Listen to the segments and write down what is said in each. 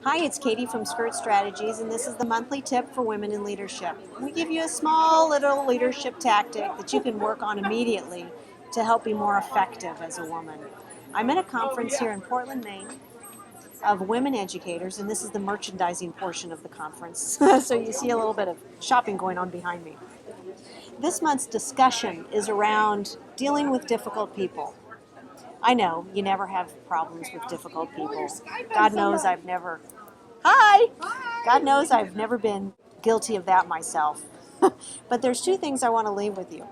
Hi, it's Katie from Skirt Strategies, and this is the monthly tip for women in leadership. We give you a small little leadership tactic that you can work on immediately to help be more effective as a woman. I'm at a conference here in Portland, Maine of women educators, and this is the merchandising portion of the conference. So you see a little bit of shopping going on behind me. This month's discussion is around dealing with difficult people. I know you never have problems with difficult people. God knows I've never. Hi! God knows I've never been guilty of that myself. But there's two things I want to leave with you.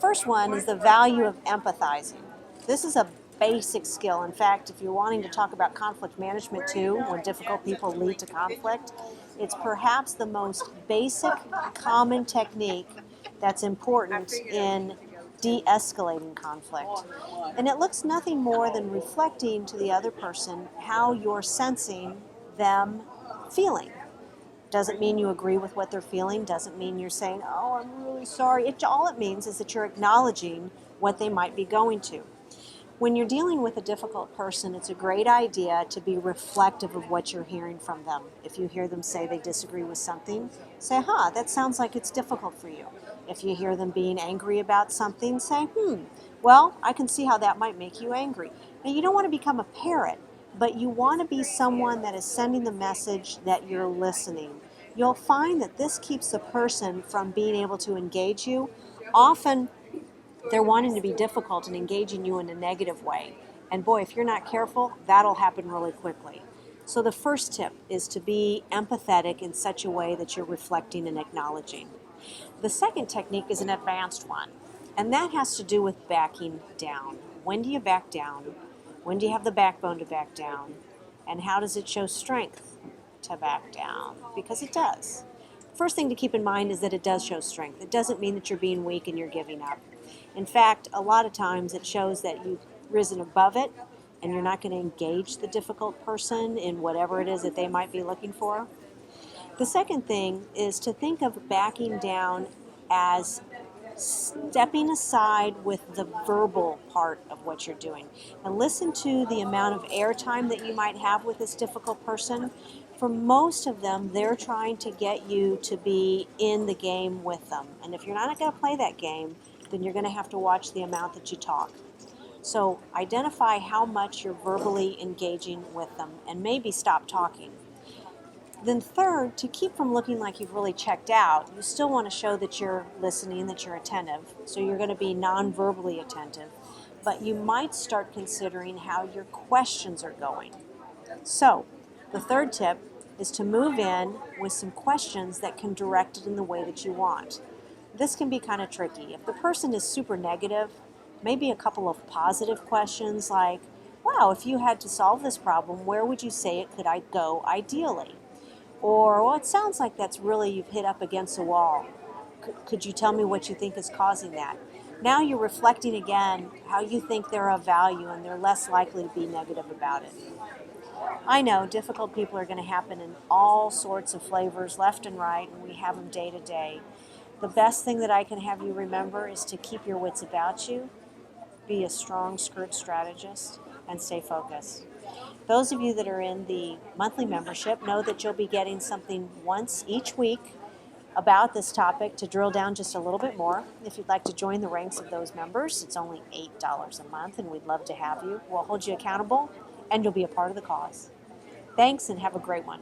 First one is the value of empathizing. This is a basic skill. In fact, if you're wanting to talk about conflict management too, when difficult people lead to conflict, it's perhaps the most basic, common technique that's important in de-escalating conflict. And it looks nothing more than reflecting to the other person how you're sensing them feeling. Doesn't mean you agree with what they're feeling, doesn't mean you're saying, oh, I'm really sorry. All it means is that you're acknowledging what they might be going to. When you're dealing with a difficult person, it's a great idea to be reflective of what you're hearing from them. If you hear them say they disagree with something, say, that sounds like it's difficult for you. If you hear them being angry about something, say, well, I can see how that might make you angry. Now, you don't want to become a parrot, but you want to be someone that is sending the message that you're listening. You'll find that this keeps the person from being able to engage you. Often, they're wanting to be difficult and engaging you in a negative way. And boy, if you're not careful, that'll happen really quickly. So the first tip is to be empathetic in such a way that you're reflecting and acknowledging. The second technique is an advanced one, and that has to do with backing down. When do you back down? When do you have the backbone to back down? And how does it show strength to back down? Because it does. First thing to keep in mind is that it does show strength. It doesn't mean that you're being weak and you're giving up. In fact, a lot of times it shows that you've risen above it and you're not going to engage the difficult person in whatever it is that they might be looking for. The second thing is to think of backing down as stepping aside with the verbal part of what you're doing. And listen to the amount of airtime that you might have with this difficult person. For most of them, they're trying to get you to be in the game with them. And if you're not going to play that game, then you're going to have to watch the amount that you talk. So identify how much you're verbally engaging with them and maybe stop talking. Then third, to keep from looking like you've really checked out, you still want to show that you're listening, that you're attentive. So you're going to be non-verbally attentive. But you might start considering how your questions are going. So the third tip is to move in with some questions that can direct it in the way that you want. This can be kind of tricky. If the person is super negative, maybe a couple of positive questions like, wow, if you had to solve this problem, where would you say it could go ideally? Or, well, it sounds like that's really, you've hit up against a wall. Could you tell me what you think is causing that? Now you're reflecting again how you think they're of value and they're less likely to be negative about it. I know difficult people are going to happen in all sorts of flavors, left and right, and we have them day to day. The best thing that I can have you remember is to keep your wits about you, be a strong skirt strategist, and stay focused. Those of you that are in the monthly membership know that you'll be getting something once each week about this topic to drill down just a little bit more. If you'd like to join the ranks of those members, it's only $8 a month, and we'd love to have you. We'll hold you accountable, and you'll be a part of the cause. Thanks, and have a great one.